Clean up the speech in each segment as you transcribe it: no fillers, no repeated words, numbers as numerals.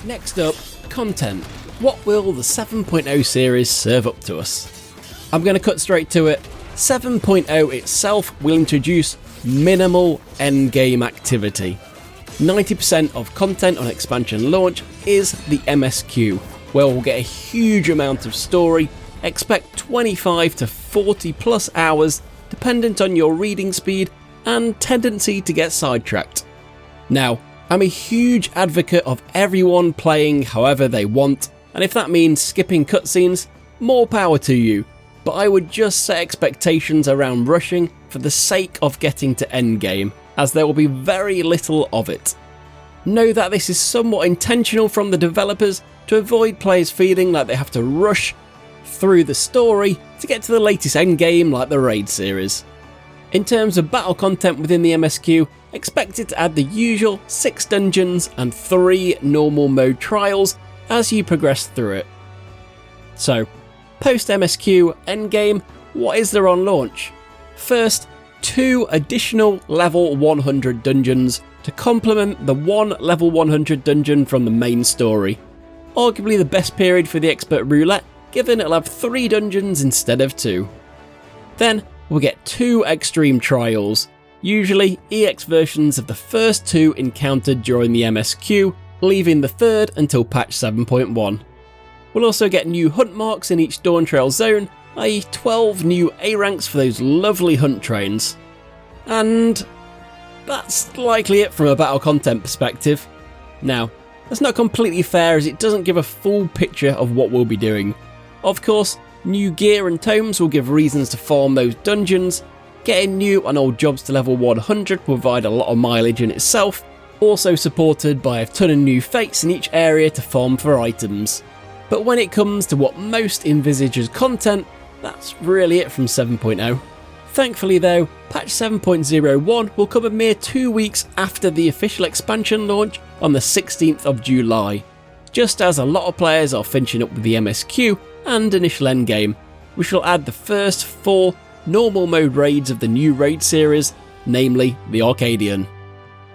Next up, content. What will the 7.0 series serve up to us? I'm going to cut straight to it. 7.0 itself will introduce minimal endgame activity. 90% of content on expansion launch is the MSQ, where we'll get a huge amount of story. Expect 25 to 40 plus hours dependent on your reading speed and tendency to get sidetracked. Now, I'm a huge advocate of everyone playing however they want, and if that means skipping cutscenes, more power to you, but I would just set expectations around rushing for the sake of getting to endgame, as there will be very little of it. Know that this is somewhat intentional from the developers to avoid players feeling like they have to rush through the story to get to the latest endgame like the Raid series. In terms of battle content within the MSQ, expect it to add the usual 6 dungeons and 3 normal mode trials as you progress through it. So, post MSQ endgame, what is there on launch? First, 2 additional level 100 dungeons to complement the 1 level 100 dungeon from the main story. Arguably the best period for the expert roulette, given it'll have 3 dungeons instead of 2. Then, we'll get 2 extreme trials, usually EX versions of the first 2 encountered during the MSQ, leaving the third until patch 7.1. We'll also get new hunt marks in each Dawntrail zone, i.e. 12 new A ranks for those lovely hunt trains. And that's likely it from a battle content perspective. Now, that's not completely fair as it doesn't give a full picture of what we'll be doing. Of course, new gear and tomes will give reasons to farm those dungeons. Getting new and old jobs to level 100 will provide a lot of mileage in itself, also supported by a ton of new fates in each area to farm for items. But when it comes to what most envisage as content, that's really it from 7.0. Thankfully though, patch 7.01 will come a mere 2 weeks after the official expansion launch on the 16th of July. Just as a lot of players are finishing up with the MSQ and initial endgame, we shall add the first 4 normal mode raids of the new raid series, namely the Arcadian.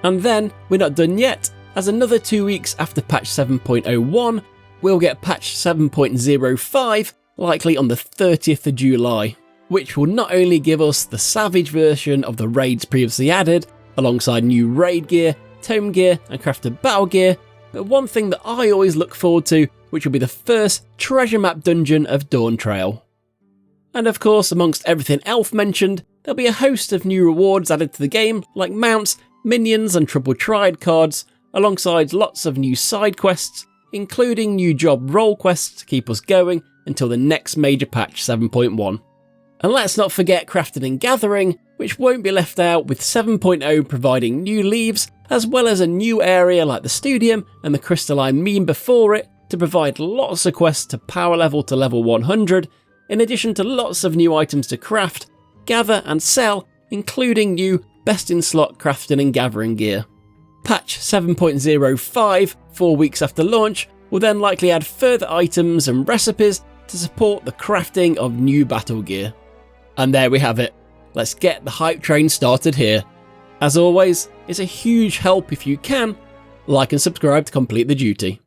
And then we're not done yet, as another 2 weeks after patch 7.01, we'll get patch 7.05, likely on the 30th of July, which will not only give us the Savage version of the raids previously added, alongside new raid gear, tome gear and crafted battle gear, but one thing that I always look forward to, which will be the first treasure map dungeon of Dawntrail. And of course, amongst everything else mentioned, there'll be a host of new rewards added to the game, like mounts, minions and triple triad cards, alongside lots of new side quests, including new job role quests to keep us going until the next major patch 7.1. And let's not forget crafting and gathering, which won't be left out, with 7.0 providing new leaves, as well as a new area like the Studium and the crystalline mine before it, to provide lots of quests to power level to level 100, in addition to lots of new items to craft, gather and sell, including new best in slot crafting and gathering gear. Patch 7.05, 4 weeks after launch, will then likely add further items and recipes to support the crafting of new battle gear. And there we have it. Let's get the hype train started here. As always, it's a huge help if you can like and subscribe to complete the duty.